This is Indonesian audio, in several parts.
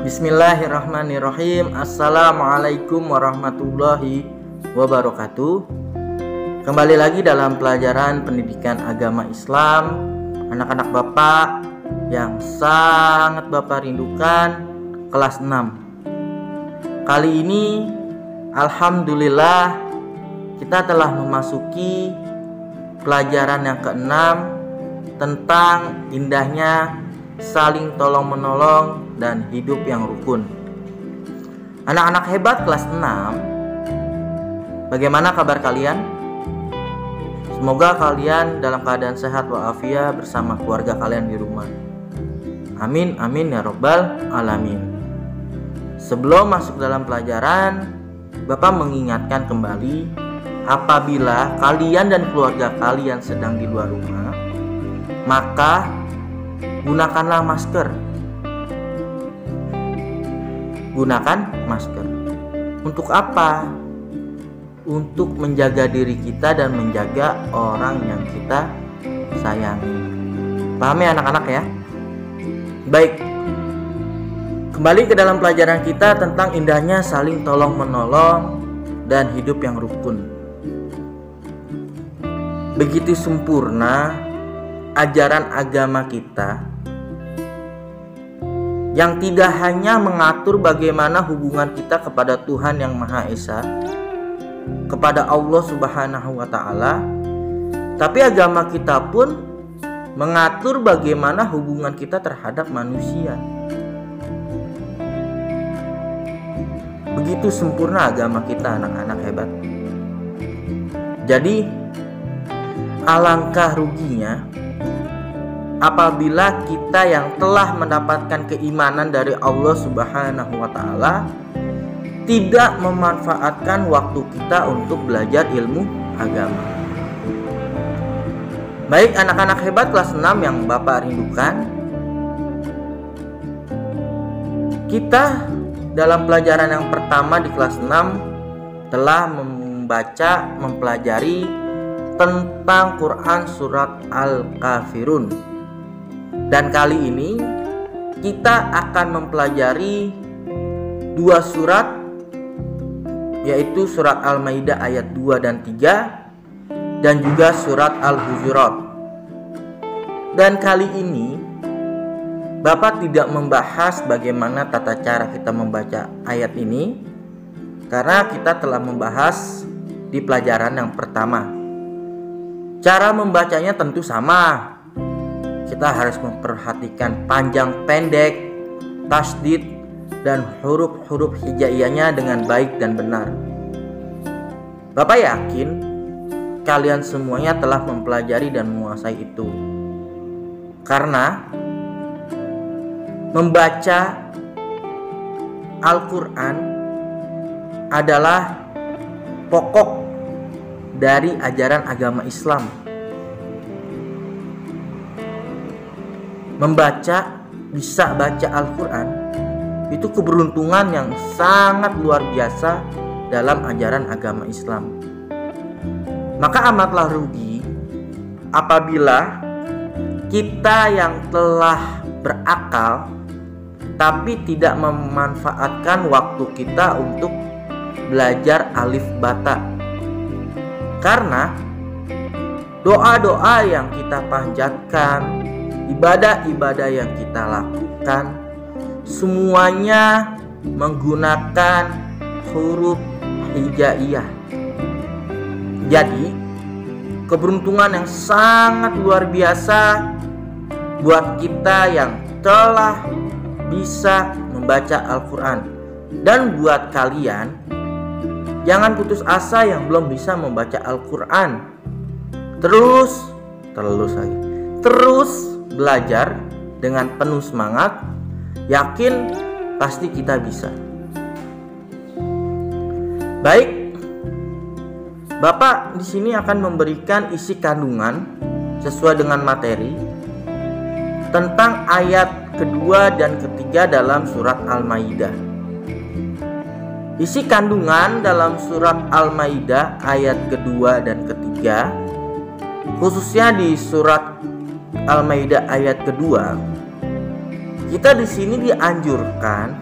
Bismillahirrahmanirrahim. Assalamualaikum warahmatullahi wabarakatuh. Kembali lagi dalam pelajaran pendidikan agama Islam. Anak-anak Bapak yang sangat Bapak rindukan, kelas 6. Kali ini alhamdulillah kita telah memasuki pelajaran yang ke-6 tentang indahnya saling tolong menolong dan hidup yang rukun. Anak-anak hebat kelas 6, bagaimana kabar kalian? Semoga kalian dalam keadaan sehat walafiat bersama keluarga kalian di rumah. Amin amin ya robbal alamin. Sebelum masuk dalam pelajaran, Bapak mengingatkan kembali, apabila kalian dan keluarga kalian sedang di luar rumah, maka gunakanlah masker. Gunakan masker. Untuk apa? Untuk menjaga diri kita dan menjaga orang yang kita sayangi. Paham ya anak-anak ya? Baik. Kembali ke dalam pelajaran kita tentang indahnya saling tolong menolong dan hidup yang rukun. Begitu sempurna ajaran agama kita yang tidak hanya mengatur bagaimana hubungan kita kepada Tuhan yang Maha Esa, kepada Allah Subhanahu wa Ta'ala, tapi agama kita pun mengatur bagaimana hubungan kita terhadap manusia. Begitu sempurna agama kita, anak-anak hebat. Jadi alangkah ruginya apabila kita yang telah mendapatkan keimanan dari Allah Subhanahu wa Ta'ala tidak memanfaatkan waktu kita untuk belajar ilmu agama. Baik anak-anak hebat kelas 6 yang Bapak rindukan, kita dalam pelajaran yang pertama di kelas 6 telah mempelajari tentang Quran surat Al-Kafirun. Dan kali ini kita akan mempelajari dua surat, yaitu surat Al-Maidah ayat 2 dan 3 dan juga surat Al-Hujurat. Dan kali ini Bapak tidak membahas bagaimana tata cara kita membaca ayat ini, karena kita telah membahas di pelajaran yang pertama. Cara membacanya tentu sama. Kita harus memperhatikan panjang pendek, tasdid, dan huruf-huruf hijaiyahnya dengan baik dan benar. Bapak yakin kalian semuanya telah mempelajari dan menguasai itu. Karena membaca Al-Quran adalah pokok dari ajaran agama Islam. Bisa baca Al-Quran itu keberuntungan yang sangat luar biasa dalam ajaran agama Islam. Maka amatlah rugi apabila kita yang telah berakal tapi tidak memanfaatkan waktu kita untuk belajar alif bata. Karena doa-doa yang kita panjatkan, ibadah-ibadah yang kita lakukan, semuanya menggunakan huruf hijaiyah. Jadi keberuntungan yang sangat luar biasa buat kita yang telah bisa membaca Al-Quran. Dan buat kalian, jangan putus asa yang belum bisa membaca Al-Quran. Terus belajar dengan penuh semangat, yakin pasti kita bisa. Baik, Bapak di sini akan memberikan isi kandungan sesuai dengan materi tentang ayat kedua dan ketiga dalam surat Al-Maidah. Isi kandungan dalam surat Al-Maidah ayat kedua dan ketiga, khususnya di surat Al-Maidah ayat kedua, kita di sini dianjurkan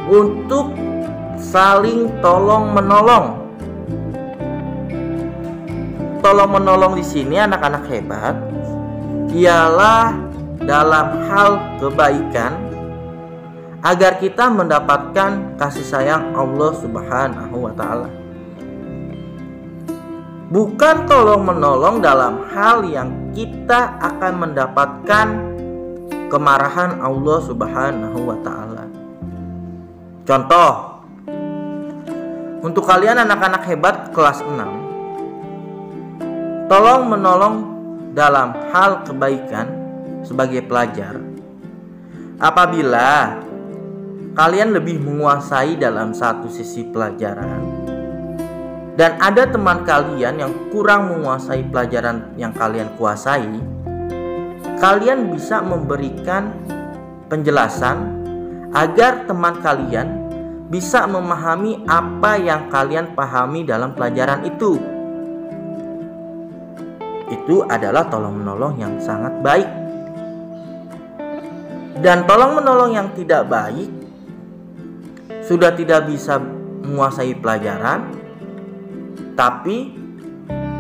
untuk saling tolong-menolong. Tolong-menolong di sini anak-anak hebat ialah dalam hal kebaikan agar kita mendapatkan kasih sayang Allah Subhanahu wa taala. Bukan tolong-menolong dalam hal yang kita akan mendapatkan kemarahan Allah Subhanahu wa taala. Contoh, untuk kalian anak-anak hebat kelas 6, tolong menolong dalam hal kebaikan sebagai pelajar. Apabila kalian lebih menguasai dalam satu sisi pelajaran dan ada teman kalian yang kurang menguasai pelajaran yang kalian kuasai, kalian bisa memberikan penjelasan agar teman kalian bisa memahami apa yang kalian pahami dalam pelajaran itu. Itu adalah tolong-menolong yang sangat baik. Dan tolong-menolong yang tidak baik sudah tidak bisa menguasai pelajaran, tapi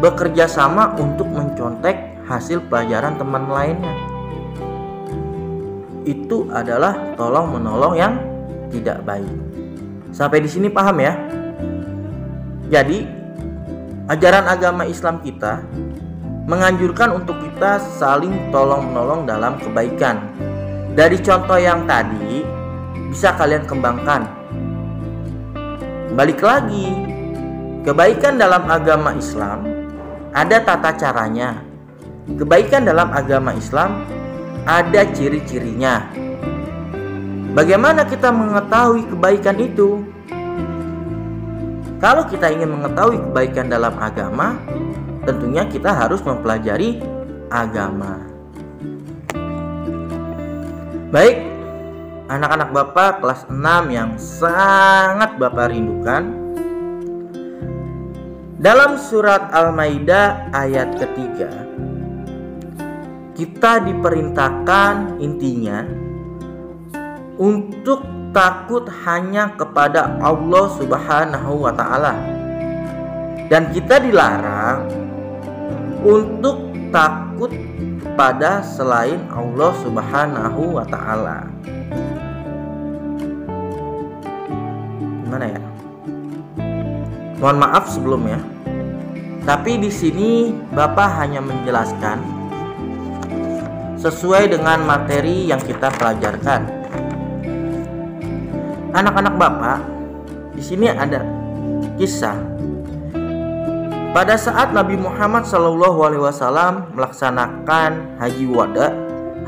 bekerja sama untuk mencontek hasil pelajaran teman lainnya. Itu adalah tolong-menolong yang tidak baik. Sampai di sini paham ya? Jadi, ajaran agama Islam kita menganjurkan untuk kita saling tolong-menolong dalam kebaikan. Dari contoh yang tadi bisa kalian kembangkan. Balik lagi, kebaikan dalam agama Islam ada tata caranya. Kebaikan dalam agama Islam ada ciri-cirinya. Bagaimana kita mengetahui kebaikan itu? Kalau kita ingin mengetahui kebaikan dalam agama, tentunya kita harus mempelajari agama. Baik, anak-anak Bapak kelas 6 yang sangat Bapak rindukan, dalam surat Al-Maidah ayat ketiga, kita diperintahkan intinya untuk takut hanya kepada Allah Subhanahu wa taala. Dan kita dilarang untuk takut kepada selain Allah Subhanahu wa taala. Gimana ya? Mohon maaf sebelumnya. Tapi di sini Bapak hanya menjelaskan sesuai dengan materi yang kita pelajarkan. Anak-anak Bapak, di sini ada kisah pada saat Nabi Muhammad SAW melaksanakan Haji Wada.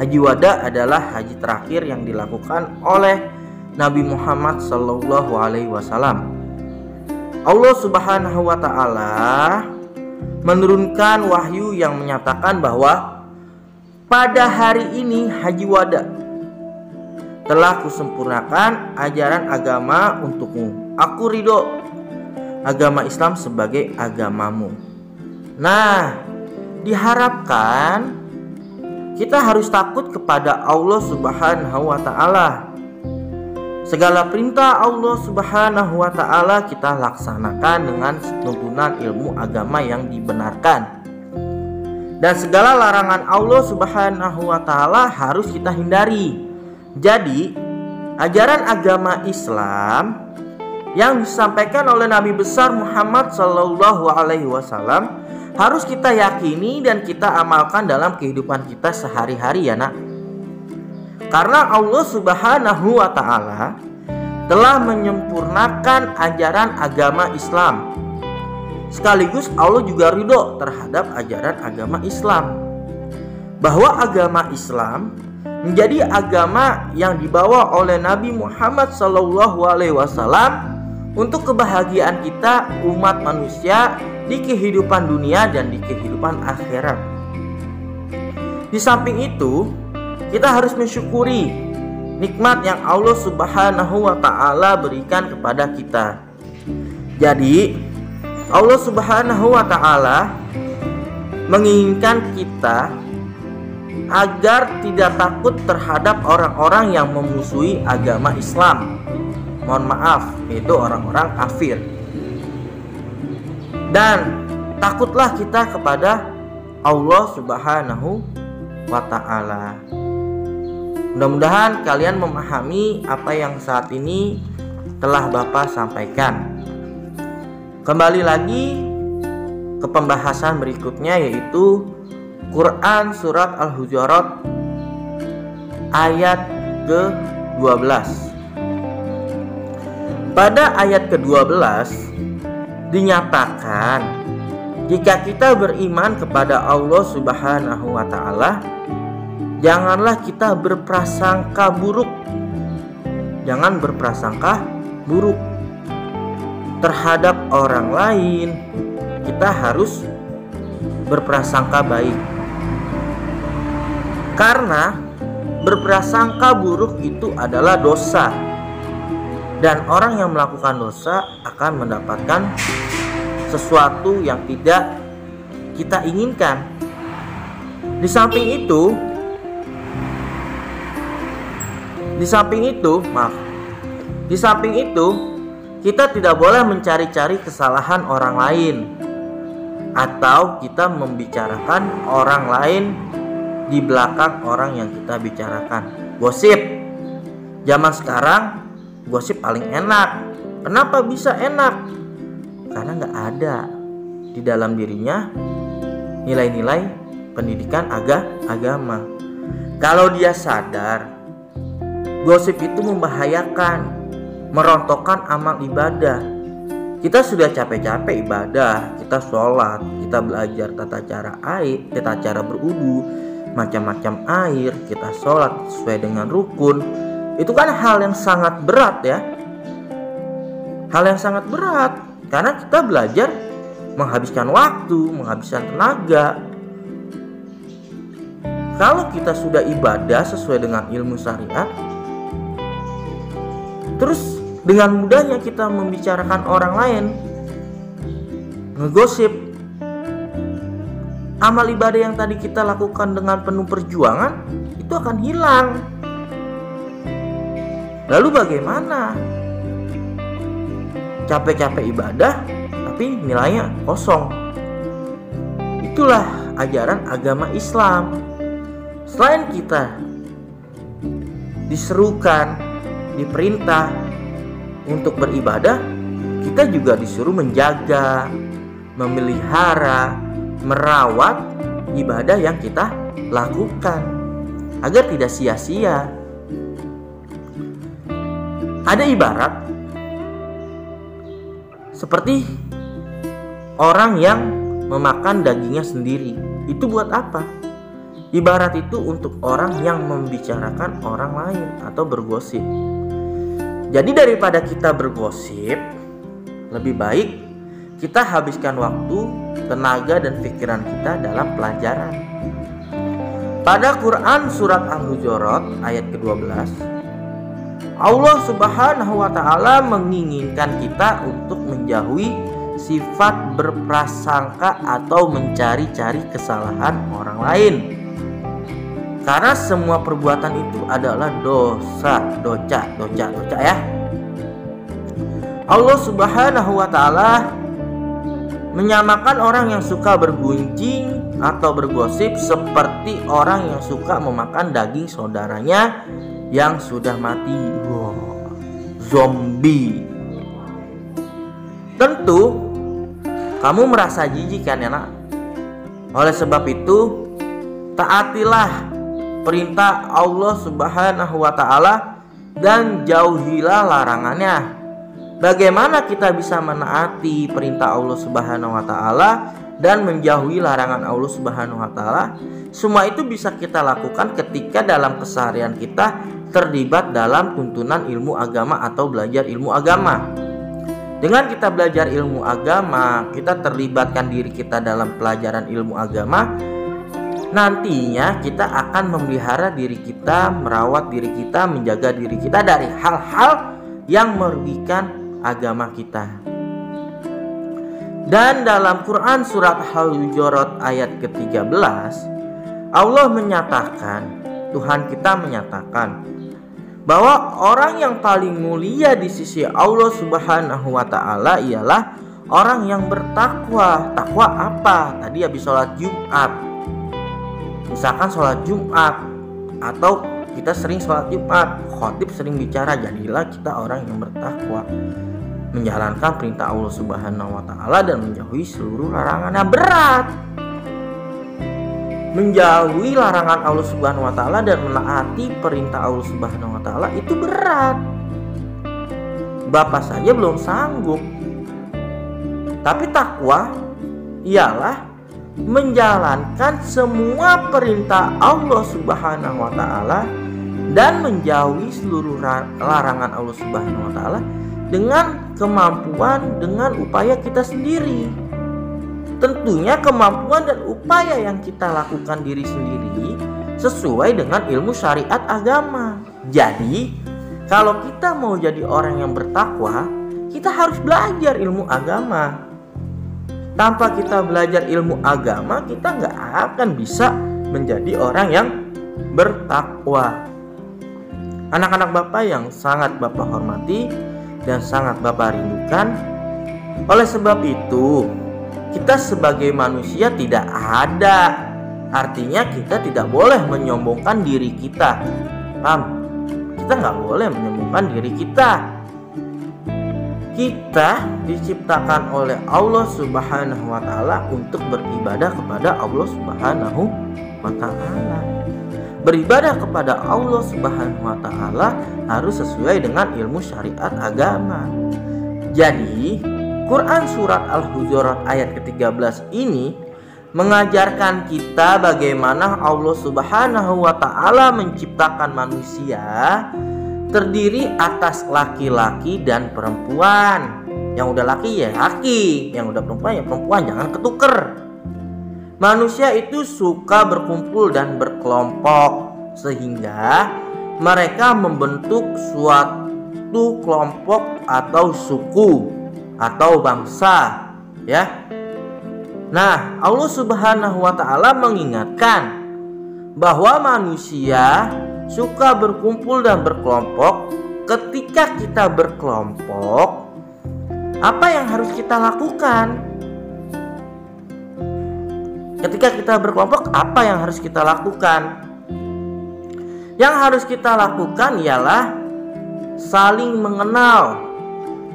Haji Wada adalah haji terakhir yang dilakukan oleh Nabi Muhammad SAW. Allah Subhanahu wa taala menurunkan wahyu yang menyatakan bahwa pada hari ini Haji Wada telah kusempurnakan ajaran agama untukmu. Aku ridho agama Islam sebagai agamamu. Nah, diharapkan kita harus takut kepada Allah Subhanahu wa taala. Segala perintah Allah Subhanahu wa taala kita laksanakan dengan tuntunan ilmu agama yang dibenarkan. Dan segala larangan Allah Subhanahu wa taala harus kita hindari. Jadi, ajaran agama Islam yang disampaikan oleh Nabi besar Muhammad SAW harus kita yakini dan kita amalkan dalam kehidupan kita sehari-hari ya nak. Karena Allah Subhanahu wa taala telah menyempurnakan ajaran agama Islam. Sekaligus Allah juga ridho terhadap ajaran agama Islam. Bahwa agama Islam menjadi agama yang dibawa oleh Nabi Muhammad SAW untuk kebahagiaan kita umat manusia di kehidupan dunia dan di kehidupan akhirat. Di samping itu, kita harus mensyukuri nikmat yang Allah Subhanahu wa taala berikan kepada kita. Jadi, Allah Subhanahu wa taala menginginkan kita agar tidak takut terhadap orang-orang yang memusuhi agama Islam. mohon maaf, yaitu orang-orang kafir. Dan takutlah kita kepada Allah Subhanahu wa ta'ala. Mudah-mudahan kalian memahami apa yang saat ini telah Bapak sampaikan. Kembali lagi ke pembahasan berikutnya, yaitu Quran Surat Al-Hujurat ayat ke-12. Pada ayat ke-12 dinyatakan, jika kita beriman kepada Allah Subhanahu wa ta'ala, janganlah kita berprasangka buruk. Jangan berprasangka buruk terhadap orang lain. Kita harus berprasangka baik. Karena berprasangka buruk itu adalah dosa. Dan orang yang melakukan dosa akan mendapatkan sesuatu yang tidak kita inginkan. Di samping itu, kita tidak boleh mencari-cari kesalahan orang lain, atau kita membicarakan orang lain di belakang orang yang kita bicarakan. Gosip. Zaman sekarang gosip paling enak. Kenapa bisa enak? Karena gak ada di dalam dirinya nilai-nilai pendidikan agama. Kalau dia sadar gosip itu membahayakan, merontokkan amal ibadah. Kita sudah capek-capek ibadah, kita sholat, kita belajar tata cara berwudu, macam-macam air, kita sholat sesuai dengan rukun. Itu kan hal yang sangat berat ya. Hal yang sangat berat, karena kita belajar menghabiskan waktu, menghabiskan tenaga. Kalau kita sudah ibadah sesuai dengan ilmu syariat, terus dengan mudahnya kita membicarakan orang lain, ngegosip, amal ibadah yang tadi kita lakukan dengan penuh perjuangan itu akan hilang. Lalu bagaimana? Capek-capek ibadah tapi nilainya kosong. Itulah ajaran agama Islam. Selain kita diserukan, diperintah untuk beribadah, kita juga disuruh menjaga, memelihara, merawat ibadah yang kita lakukan agar tidak sia-sia. Ada ibarat seperti orang yang memakan dagingnya sendiri. Itu buat apa? Ibarat itu untuk orang yang membicarakan orang lain atau bergosip. Jadi daripada kita bergosip, lebih baik kita habiskan waktu, tenaga, dan pikiran kita dalam pelajaran. Pada Quran Surat Al-Hujurat ayat ke-12, Allah Subhanahu wa ta'ala menginginkan kita untuk menjauhi sifat berprasangka atau mencari-cari kesalahan orang lain. Karena semua perbuatan itu adalah dosa ya. Allah Subhanahu wa ta'ala menyamakan orang yang suka bergunjing atau bergosip seperti orang yang suka memakan daging saudaranya yang sudah mati. Zombie. Tentu kamu merasa jijik kan ya nak? Oleh sebab itu, taatilah perintah Allah Subhanahu wa ta'ala dan jauhilah larangannya. Bagaimana kita bisa menaati perintah Allah Subhanahu wa ta'ala dan menjauhi larangan Allah Subhanahu wa ta'ala? Semua itu bisa kita lakukan ketika dalam keseharian kita terlibat dalam tuntunan ilmu agama atau belajar ilmu agama. Dengan kita belajar ilmu agama, kita terlibatkan diri kita dalam pelajaran ilmu agama, nantinya kita akan memelihara diri kita, merawat diri kita, menjaga diri kita dari hal-hal yang merugikan agama kita. Dan dalam Quran Surat Al-Hujurat ayat ke-13, Allah menyatakan, Tuhan kita menyatakan, bahwa orang yang paling mulia di sisi Allah Subhanahu wa taala ialah orang yang bertakwa. Takwa apa? Tadi habis sholat Jumat, misalkan sholat Jumat, atau kita sering sholat Jumat, khotib sering bicara, jadilah kita orang yang bertakwa, menjalankan perintah Allah Subhanahu wa taala dan menjauhi seluruh larangannya. Berat menjauhi larangan Allah Subhanahu wa taala dan menaati perintah Allah Subhanahu wa taala itu berat. Bapak saja belum sanggup. Tapi takwa ialah menjalankan semua perintah Allah Subhanahu wa taala dan menjauhi seluruh larangan Allah Subhanahu wa taala dengan kemampuan, dengan upaya kita sendiri. Tentunya kemampuan dan upaya yang kita lakukan diri sendiri sesuai dengan ilmu syariat agama. Jadi kalau kita mau jadi orang yang bertakwa, kita harus belajar ilmu agama. Tanpa kita belajar ilmu agama, kita nggak akan bisa menjadi orang yang bertakwa. Anak-anak Bapak yang sangat Bapak hormati dan sangat Bapak rindukan, oleh sebab itu kita sebagai manusia tidak ada, artinya kita tidak boleh menyombongkan diri kita. Paham? Kita nggak boleh menyombongkan diri kita. Kita diciptakan oleh Allah Subhanahu wa taala untuk beribadah kepada Allah Subhanahu wa taala. Beribadah kepada Allah Subhanahu wa taala harus sesuai dengan ilmu syariat agama. Jadi Quran surat Al-Hujurat ayat ke-13 ini mengajarkan kita bagaimana Allah Subhanahu wa taala menciptakan manusia terdiri atas laki-laki dan perempuan. Yang udah laki ya laki, yang udah perempuan ya perempuan, jangan ketuker. Manusia itu suka berkumpul dan berkelompok sehingga mereka membentuk suatu kelompok atau suku atau bangsa, ya. Nah, Allah Subhanahu wa taala mengingatkan bahwa manusia suka berkumpul dan berkelompok. Ketika kita berkelompok, apa yang harus kita lakukan? Ketika kita berkelompok, apa yang harus kita lakukan? Yang harus kita lakukan ialah saling mengenal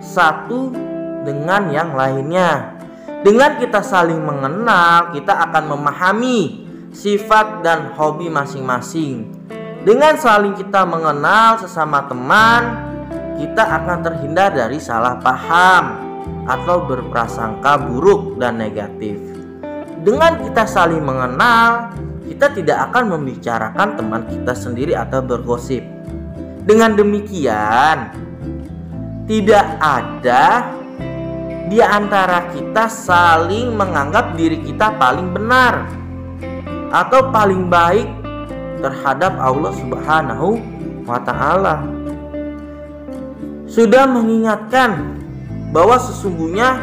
satu dengan yang lainnya. Dengan kita saling mengenal, kita akan memahami sifat dan hobi masing-masing. Dengan saling kita mengenal sesama teman, kita akan terhindar dari salah paham atau berprasangka buruk dan negatif. Dengan kita saling mengenal, kita tidak akan membicarakan teman kita sendiri atau bergosip. Dengan demikian, tidak ada di antara kita saling menganggap diri kita paling benar atau paling baik terhadap Allah Subhanahu wa taala. Sudah mengingatkan bahwa sesungguhnya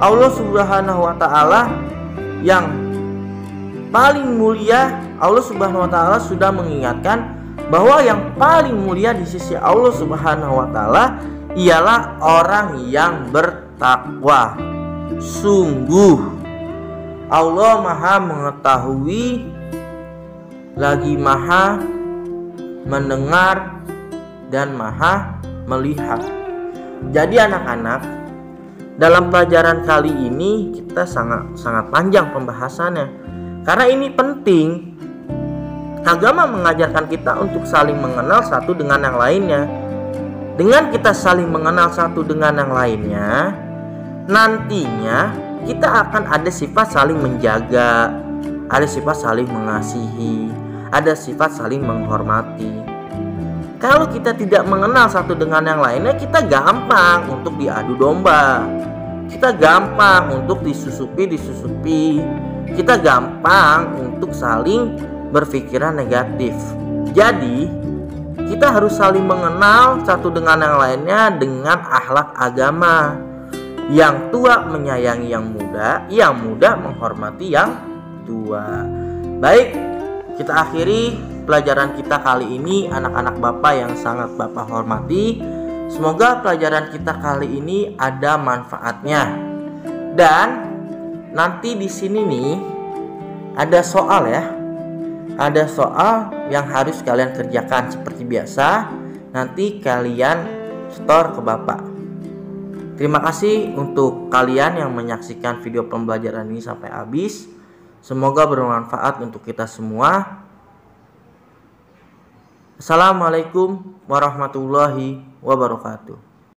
Allah Subhanahu wa taala yang paling mulia. Allah Subhanahu wa taala sudah mengingatkan bahwa yang paling mulia di sisi Allah Subhanahu wa taala ialah orang yang bertakwa. Sungguh Allah Maha mengetahui lagi Maha mendengar dan Maha melihat. Jadi anak-anak, dalam pelajaran kali ini kita sangat panjang pembahasannya. Karena ini penting. Agama mengajarkan kita untuk saling mengenal satu dengan yang lainnya. Dengan kita saling mengenal satu dengan yang lainnya, nantinya kita akan ada sifat saling menjaga, ada sifat saling mengasihi, ada sifat saling menghormati. Kalau kita tidak mengenal satu dengan yang lainnya, kita gampang untuk diadu domba. Kita gampang untuk disusupi. Kita gampang untuk saling berpikiran negatif. Jadi kita harus saling mengenal satu dengan yang lainnya dengan akhlak agama. Yang tua menyayangi yang muda menghormati yang tua. Baik, Kita akhiri pelajaran kita kali ini, anak-anak Bapak yang sangat Bapak hormati. Semoga pelajaran kita kali ini ada manfaatnya. Dan nanti di sini nih ada soal ya. Ada soal yang harus kalian kerjakan seperti biasa. Nanti kalian store ke Bapak. Terima kasih untuk kalian yang menyaksikan video pembelajaran ini sampai habis. Semoga bermanfaat untuk kita semua. Assalamualaikum warahmatullahi wabarakatuh.